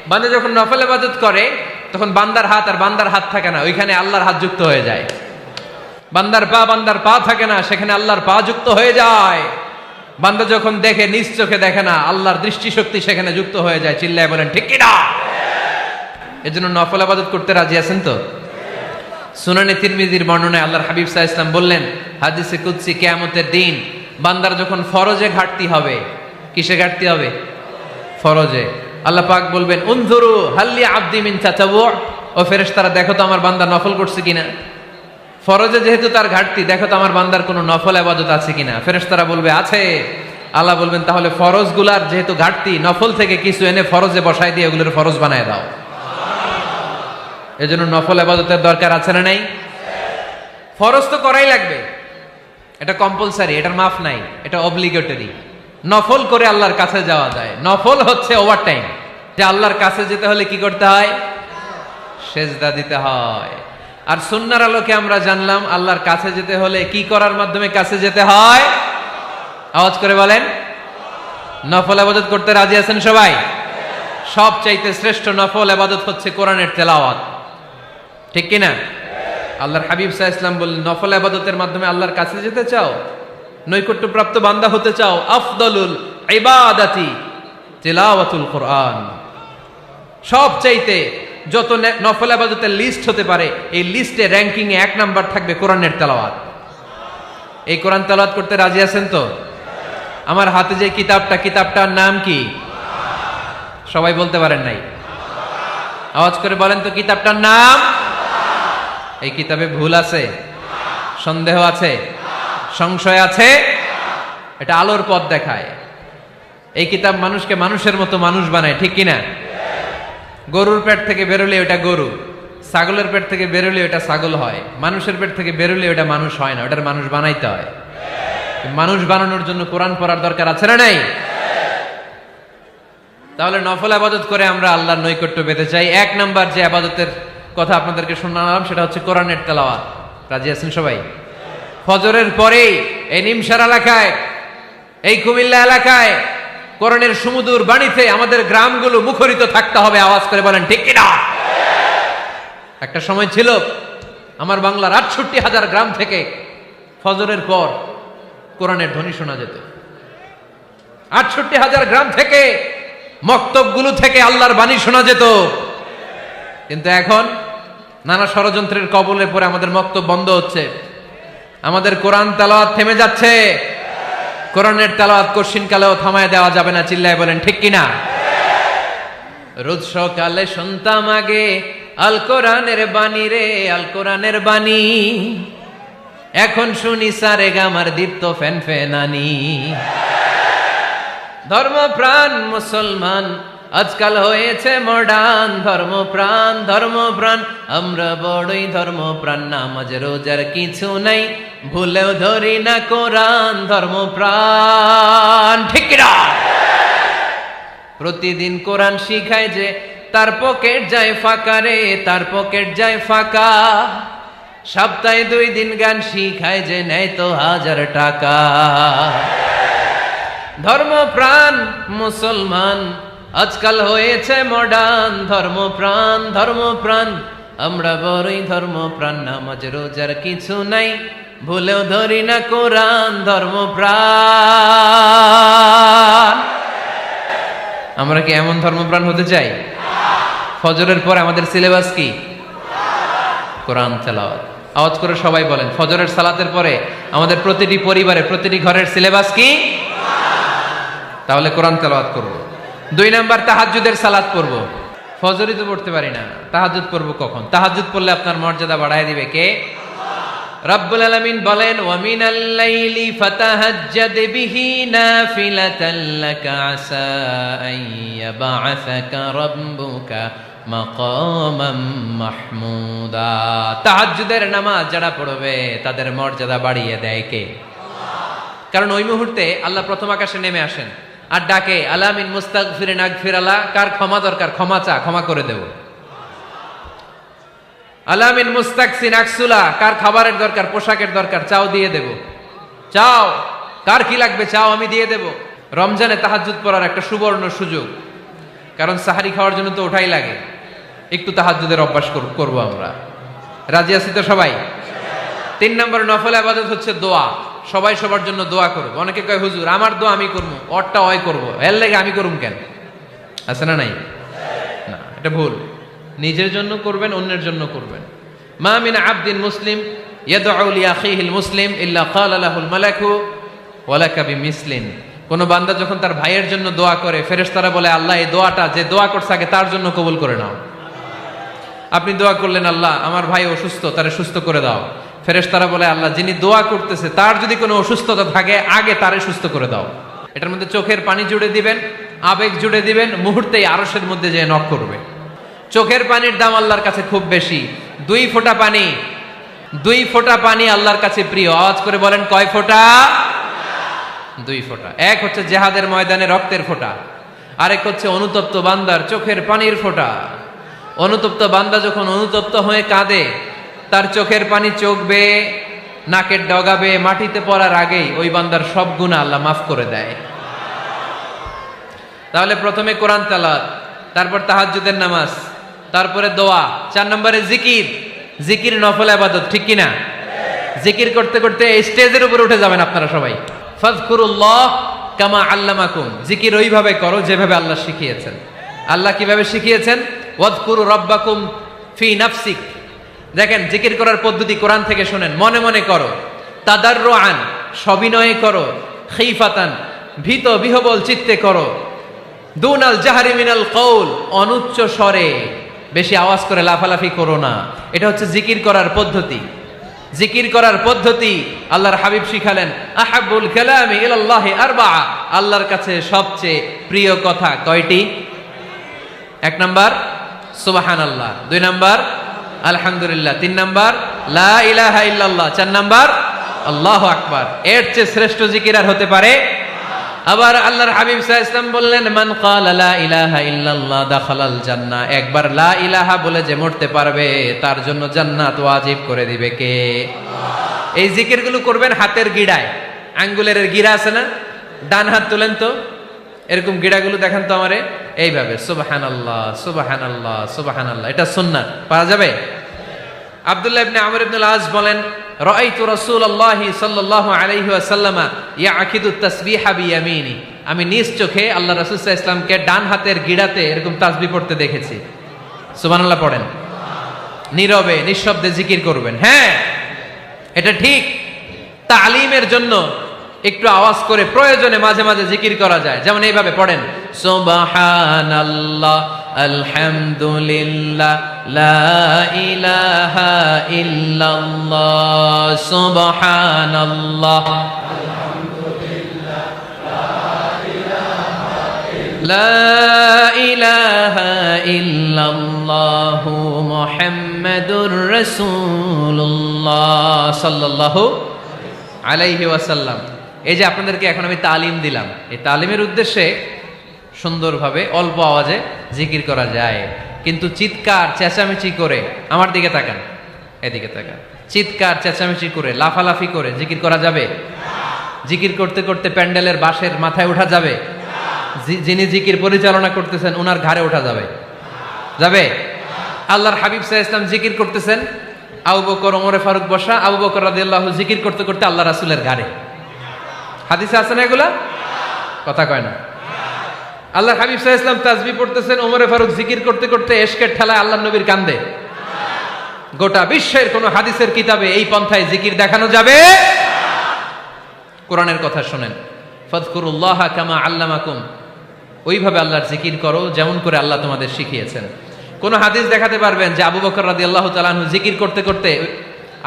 বান্দা যখন নফল ইবাদত করে তখন বান্দার হাত আর বান্দার হাত থাকে না, ওইখানে আল্লাহর হাত যুক্ত হয়ে যায়। বান্দার পা থাকে না, সেখানে আল্লাহর পা যুক্ত হয়ে যায়। বান্দা যখন দেখে নিজ চোখে দেখে না, আল্লাহর দৃষ্টিশক্তি সেখানে যুক্ত হয়ে যায়। চিল্লায় বলেন ঠিক কিনা? এজন্য নফল ইবাদত করতে রাজি আছেন তো? সুনানে তিরমিজির বর্ণনায় আল্লাহর হাবিব সাল্লাল্লাহু আলাইহি ওয়াসাল্লাম বললেন হাদিসে কুদসি, কিয়ামতের দিন বান্দার যখন ফরজে ঘাটতি হবে, কিসে ঘাটতি হবে? ফরজে। আল্লাহ পাক বলবেন উনজুরু হাল্লি আবদি মিন তাতাওয়ু, ও ফেরেশতারা দেখো তো আমার বান্দা নফল করছে কিনা। ফরজে যেহেতু তার ঘাটতি, দেখো তো আমার বান্দার কোনো নফল ইবাদত আছে কিনা। ফেরেশতারা বলবে আছে। আল্লাহ বলবেন তাহলে ফরজগুলার যেহেতু ঘাটতি, নফল থেকে কিছু এনে ফরজে বসায় দিয়ে ওগুলোর ফরজ বানায় দাও। এজন্য নফল ইবাদতের দরকার আছে না নাই? ফরজ তো করাই লাগবে, এটা কম্পালসারি, এটার মাফ নাই, এটা অব্লিগেটরি। নফল করে আল্লাহর কাছে যাওয়া যায়। নফল হচ্ছে ওভারটাইম, যে আল্লাহর কাছে যেতে হলে কি করতে হয়? সেজদা দিতে হয়। আর সুন্নাহর আলোকে আমরা জানলাম আল্লাহর কাছে যেতে হলে কি করার মাধ্যমে কাছে যেতে হয়? আওয়াজ করে বলেন নফল ইবাদত করতে রাজি আছেন সবাই? সবচাইতে শ্রেষ্ঠ নফল ইবাদত হচ্ছে কোরআনের তেলাওয়াত, ঠিক কিনা? আল্লাহর হাবিব সাল্লাল্লাহু আলাইহি ওয়াসাল্লাম বললেন নফল ইবাদতের মাধ্যমে আল্লাহর কাছে যেতে চাও, নৈকট্যপ্রাপ্ত বান্দা হতে চাও, আফদলুল ইবাদাতি তিলাওয়াতুল কোরআন। সবচাইতে যত নফল ইবাদতের লিস্ট হতে পারে, এই লিস্টে র্যাঙ্কিং এ ১ নাম্বার থাকবে কোরআনের তেলাওয়াত। এই কোরআন তেলাওয়াত করতে রাজি আছেন তো? আমার হাতে যে কিতাবটার নাম কি? সবাই বলতে পারেন নাই? আওয়াজ করে বলেন তো কিতাবটার নাম? এই কিতাবে ভুল আছে, সন্দেহ আছে, সংশয় আছে? এটা আলোর পথ দেখায়। এই কিতাব মানুষকে মানুষের মতো মানুষ বানায়, ঠিক কিনা? গরুর পেট থেকে বেরোলে ওটা গরু, ছাগলের পেট থেকে বেরোলে ওটা ছাগল হয়, মানুষের পেট থেকে বেরোলে ওটা মানুষ হয় না, ওটার মানুষ বানাইতে হয়। মানুষ বানানোর জন্য কোরআন পড়ার দরকার আছে না নাই? তাহলে নফল আবাদত করে আমরা আল্লাহর নৈকট্য পেতে চাই। এক নাম্বার যে আবাদতের কথা আপনাদেরকে শোনালাম সেটা হচ্ছে কোরআনের তেলাওয়াত। রাজি আছেন সবাই? ফজরের পরেই এই নিমসার এলাকায়, এই কুমিল্লা এলাকায় কোরআনের সুমধুর বাণীতে আমাদের গ্রামগুলো মুখরিত থাকতে হবে। আওয়াজ করে বলেন ঠিক কিনা? একটা সময় ছিল আমার বাংলার ৬৮,০০০ গ্রাম থেকে ফজরের পর কোরআনের ধ্বনি শোনা যেত। ৬৮,০০০ গ্রাম থেকে মক্তবগুলো থেকে আল্লাহর বাণী শোনা যেত। কিন্তু এখন নানা ষড়যন্ত্রের কবলে পড়ে আমাদের মক্তব বন্ধ হচ্ছে, আমাদের কোরআন তেলাওয়াত থেমে যাচ্ছে। কোরআনের তেলাওয়াত কশিনকালেও থামায় দেওয়া যাবে না। চিল্লায় বলেন ঠিক কিনা? রোজ সকালে শুনতাম আগে আল কোরআনের বাণী রে, আল কোরআনের বাণী। এখন শুনি সারে গামার দীপ্ত ফ্যান ফ্যানানি। ধর্মপ্রাণ মুসলমান আজকাল হয়েছে মডার্ন। ধর্মপ্রাণ ধর্মপ্রাণ আমরা বড়ই ধর্মপ্রাণ। নামাজ রোজার কিছু নাই, ভুলেও ধরি না কোরআন। ধর্মপ্রাণ ঠিক কিনা? প্রতিদিন কোরআন শিখায় যে তার পকেট যায় ফাঁকা রে, তার পকেট যায় ফাঁকা। সপ্তাহে 2 দিন গান শিখায় যে নেয় তো 1000 টাকা। ধর্মপ্রাণ মুসলমান আজকাল হয়েছে মডার্ন। ধর্মপ্রাণ ধর্মপ্রাণ আমরা বড়ই ধর্মপ্রাণ। নামাজ রোজার কিছু নাই, ভুলেও ধরি না কোরআন। ধর্মপ্রাণ। আমরা কি এমন ধর্মপ্রাণ হতে চাই? ফজরের পর আমাদের সিলেবাস কি? কোরআন তেলাওয়াত। আওয়াজ করে সবাই বলেন, ফজরের সালাতের পরে আমাদের প্রতিটি পরিবারে, প্রতিটি ঘরের সিলেবাস কি? তাহলে কোরআন তেলাওয়াত করব। 2 নাম্বার তাহাজ্জুদের সালাত পড়ব। ফজরই তো পড়তে পারি না, তাহাজ্জুদ পড়ব কখন? তাহাজ্জুদ পড়লে আপনার মর্যাদা বাড়ায় দিবে কে? রব্বুল আলামিন বলেন, ওয়া মিনাল লাইলি ফাতাহাজ্জাদ বিহি নাফিলাতান লাকা আসা আন ইয়াবআসাকা রাব্বুকা মাকামাম মাহমুদা। তাহাজ্জুদের নামাজ যারা পড়বে তাদের মর্যাদা বাড়িয়ে দেয় কে? কারণ ওই মুহূর্তে আল্লাহ প্রথম আকাশে নেমে আসেন আর ডাকে, আলা মিন মুস্তাগফিরিন আগফিরালা। কার ক্ষমা দরকার? ক্ষমা চা, ক্ষমা করে দেব। আলা মিন মুস্তাকসিন আকসুলা। কার খাবারের দরকার, পোশাকের দরকার, চাও দিয়ে দেব। চাও, কার কি লাগবে চাও, আমি দিয়ে দেব। রমজানে তাহাজ্জুদ পড়ার একটা সুবর্ণ সুযোগ, কারণ সাহারি খাওয়ার জন্য তো ওঠাই লাগে। একটু তাহাজ্জুদের অভ্যাস করব আমরা। রাজি আছি তো সবাই? 3 নম্বর নফল ইবাদত হচ্ছে দোয়া। সবাই সবার জন্য দোয়া করব। অনেকে কয় হুজুর আমার দোয়া আমি করবো, ওরটা ওই করবো, এর লাগে আমি করুম কেন? আছে না নাই? না, এটা ভুল। নিজের জন্য করবেন, অন্যের জন্য করবেন। মা মিন আবদিন মুসলিম ইয়াদউ লিআখিহিল মুসলিম ইল্লা ক্বালা লাহুল মালাকু ওয়া লাকা বিমিসলিন। কোন বান্দা যখন তার ভাইয়ের জন্য দোয়া করে, ফেরেশতারা বলে, আল্লাহ এই দোয়াটা যে দোয়া করছে আগে তার জন্য কবুল করে নাও। আপনি দোয়া করলেন, আল্লাহ আমার ভাই অসুস্থ, তারে সুস্থ করে দাও। ফেরেশতারা বলে, আল্লাহ যিনি দোয়া করতেছে তার যদি কোনো অসুস্থতা থাকে আগে তারে সুস্থ করে দাও। এটার মধ্যে চোখের পানি জুড়ে দিবেন, আবেগ জুড়ে দিবেন, মুহূর্তেই আরশের মধ্যে যে নক করবে। চোখের পানির দাম আল্লাহর কাছে খুব বেশি। 2 ফোঁটা পানি, 2 ফোঁটা পানি আল্লাহর কাছে প্রিয়। আওয়াজ করে বলেন কয় ফোঁটা? 2 ফোঁটা। এক হচ্ছে জিহাদের ময়দানে রক্তের ফোঁটা, আরেক হচ্ছে অনুতপ্ত বান্দার চোখের পানির ফোঁটা। অনুতপ্ত বান্দা যখন অনুতপ্ত হয়ে কাঁদে, তার চোখের পানি চোখ বেয়ে নাকের ডগাবে মাটিতে পড়ার আগেই ওই বান্দার সব গুনাহ আল্লাহ মাফ করে দেয়। তাহলে প্রথমে কোরআন তেলাওয়াত, তারপর তাহাজ্জুদের নামাজ, তারপরে দোয়া, 4 নম্বরে জিকির। জিকির নফল ইবাদত, ঠিক কিনা? জিকির করতে করতে এই স্টেজের উপরে উঠে যাবেন আপনারা সবাই। ফাযকুরুল্লাহ কামা আল্লামাকুম। জিকির ওইভাবে করো যেভাবে আল্লাহ শিখিয়েছেন। আল্লাহ কিভাবে শিখিয়েছেন? ওয়াযকুরু রাব্বাকুম ফি নাফসিক। দেখেন জিকির করার পদ্ধতি কোরআন থেকে শুনেন। মনে মনে করো, তাদাররুআন সবিনয়ে করো, খিফাতান ভীত বিহবল চিত্তে করো, দুনাল জাহরি মিনাল কওল অনুচ্চ স্বরে, বেশি আওয়াজ করে লাফালাফি করো না। এটা হচ্ছে জিকির করার পদ্ধতি। জিকির করার পদ্ধতি আল্লাহর হাবিব শিখালেন, আহাব্বুল কালামি ইলাল্লাহি আরবাআ, আল্লাহর কাছে সবচেয়ে প্রিয় কথা কয়টি? 1 নাম্বার সুবহানাল্লাহ, 2 নাম্বার আলহামদুলিল্লাহ, 3 নাম্বার লা ইলাহা ইল্লাল্লাহ, 4 নাম্বার আল্লাহু আকবার। এর চেয়ে শ্রেষ্ঠ জিকির আর হতে পারে? আবার আল্লাহর হাবিব সাল্লাল্লাহু আলাইহি ওয়াসাল্লাম বললেন, মান ক্বালা লা ইলাহা ইল্লাল্লাহ দাখালাল জান্নাহ, একবার লা ইলাহা বলে যে মরতে পারবে তার জন্য জান্নাত ওয়াজিব করে দিবে কে? আল্লাহ। এই জিকিরগুলো করবেন হাতের গিড়ায়, আঙ্গুলের গিড়া আছে না, ডান হাত তোলেন তো, এরকম গিড়াগুলো দেখেন তো আমারে, এইভাবে সুবহানাল্লাহ সুবহানাল্লাহ সুবহানাল্লাহ, এটা সুন্নাত, পারা যাবে? আব্দুল্লাহ ইবনে আমর ইবনে আল-আস বলেন, রাআইতু রাসূলুল্লাহি সাল্লাল্লাহু আলাইহি ওয়াসাল্লাম ইয়াকিদু তাসবিহা বিয়ামিনি, আমি নিজ চোখে আল্লাহ রাসূল সাল্লাল্লাহু আলাইহি ওয়াসাল্লামকে ডান হাতের গিড়াতে এরকম তাসবিহ পড়তে দেখেছি। সুবহানাল্লাহ পড়েন, নীরবে নিঃশব্দে জিকির করবেন। হ্যাঁ, এটা ঠিক। তালিমের জন্য একটু আওয়াজ করে প্রয়োজনে মাঝে মাঝে জিকির করা যায়, যেমন এইভাবে পড়েন, সুবহানাল্লাহ আলহামদুলিল্লাহ লা ইলাহা ইল্লাল্লাহ, সুবহানাল্লাহ আলহামদুলিল্লাহ লা ইলাহা ইল্লাল্লাহ মুহাম্মাদুর রাসূলুল্লাহ সাল্লাল্লাহু আলাইহি ওয়াসাল্লাম। এই যে আপনাদেরকে এখন আমি তালিম দিলাম, এই তালিমের উদ্দেশ্যে সুন্দরভাবে অল্প আওয়াজে জিকির করা যায়, কিন্তু চিৎকার চেঁচামেচি করে, আমার দিকে তাকান, এদিকে তাকান, চিৎকার চেঁচামেচি করে লাফালাফি করে জিকির করা যাবে? জিকির করতে করতে প্যান্ডেলের বাঁশের মাথায় ওঠা যাবে? যিনি জিকির পরিচালনা করতেছেন ওনার ঘাড়ে ওঠা যাবে? যাবে? আল্লাহর হাবিব সাল্লাল্লাহু আলাইহি ওয়াসাল্লাম জিকির করতেছেন, আবু বকর ওমরে ফারুক বসা, আবু বকর রাদিয়াল্লাহু জিকির করতে করতে আল্লাহ রাসূলের ঘাড়ে। হাদিসে আছে না এগুলা? কথা কয় না। আল্লাহর হাবিব সাল্লাল্লাহু আলাইহি ওয়াসাল্লাম তাসবিহ পড়তেছেন, ওমরে ফারুক জিকির করতে করতে এশকের ঠেলায় আল্লাহর নবীর কান্দে। গোটা বিশ্বের কোন হাদিসের কিতাবে এই পন্থায় জিকির দেখানো যাবে? কোরআনের কথা শুনেন, ফাযকুরুল্লাহা কামা আল্লামাকুম, ওইভাবে আল্লাহর জিকির করো যেমন করে আল্লাহ তোমাদের শিখিয়েছেন। কোন হাদিস দেখাতে পারবেন যে আবু বকর রাদিয়াল্লাহু তাআলা আনহু জিকির করতে করতে,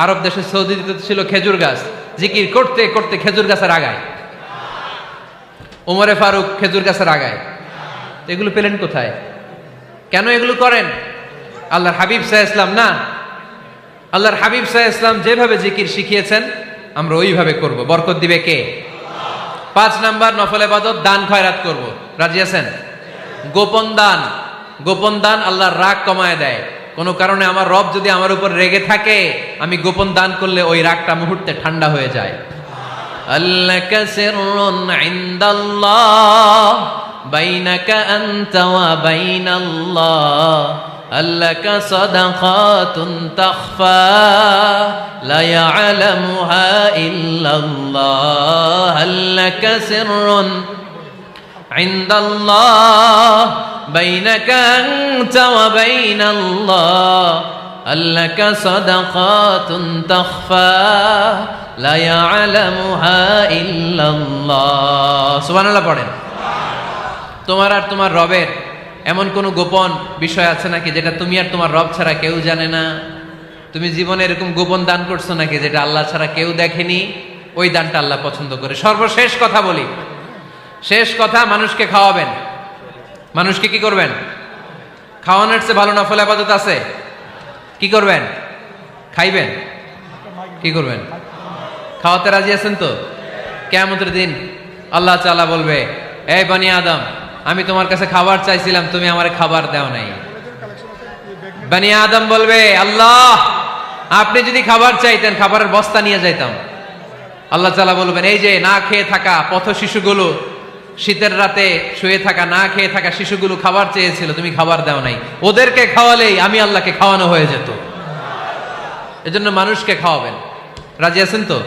আরব দেশে সৌদিতে ছিল খেজুর গাছ, জিকির করতে করতে খেজুর গাছের আগায়, ওমরে ফারুক খেজুর গাছের আগায়, এগুলো পেলেন কোথায়? কেন এগুলো করেন? আল্লাহর হাবিব সাল্লাল্লাহু আলাইহি ওয়াসাল্লাম না, আল্লাহর হাবিব সাল্লাল্লাহু আলাইহি ওয়াসাল্লাম যেভাবে জিকির শিখিয়েছেন আমরা ওইভাবে করব। বরকত দিবে কে? 5 নাম্বার নফল ইবাদত, দান খয়রাত করব। রাজি আছেন? গোপন দান, গোপন দান আল্লাহর রাগ কমায় দেয়। কোন কারণে আমার রব যদি আমার উপর রেগে থাকে, আমি গোপন দান করলে ওই রাগটা মুহূর্তে ঠান্ডা হয়ে যায়। আল্লাকা সিররুন ইনদাল্লাহ বাইনাকা আনতা ওয়া বাইনাল্লাহ, আল্লাকা সাদাকাতুন তাখফা লা ইয়ালামুহা ইল্লাল্লাহ, আল্লাকা সিররুন ইনদাল্লাহ বাইনাকা আনতা ওয়া বাইনাল্লাহ, আল্লাকা সাদাকাতুন তাখফা লা ইয়ালামুহা ইল্লাল্লাহ। সুবহানাল্লাহ পড়েন। তোমার আর তোমার রবের এমন কোন গোপন বিষয় আছে নাকি যেটা তুমি আর তোমার রব ছাড়া কেউ জানে না? তুমি জীবনে এরকম গোপন দান করছো নাকি যেটা আল্লাহ ছাড়া কেউ দেখেনি? ওই দানটা আল্লাহ পছন্দ করে। সর্বশেষ কথা বলি, শেষ কথা, মানুষকে খাওয়াবেন। মানুষকে কি করবেন? খাওয়ানোর চেয়ে ভালো নফল ইবাদত আছে? কি করবেন? খাইবেন। কি করবেন? খাওয়াতে রাজি আছেন তো? কিয়ামতের দিন আল্লাহ তাআলা বলবে, এই বনি আদম, আমি তোমার কাছে খাবার চাইছিলাম, তুমি আমারে খাবার দাও নাই। বনি আদম বলবে, আল্লাহ আপনি যদি খাবার চাইতেন খাবারের বস্তা নিয়ে যাইতাম। আল্লাহ তাআলা বলবেন, এই যে না খেয়ে থাকা পথ শিশুগুলো, শীতের রাতে শুয়ে থাকা না খেয়ে থাকা শিশুগুলো খাবার চেয়েছিল, তুমি খাবার দাও নাই, ওদেরকে খাওয়ালেই আমি আল্লাহকে খাওয়ানো হয়ে যেত। এজন্য মানুষকে খাওয়াবেন। রাজি আছেন তো?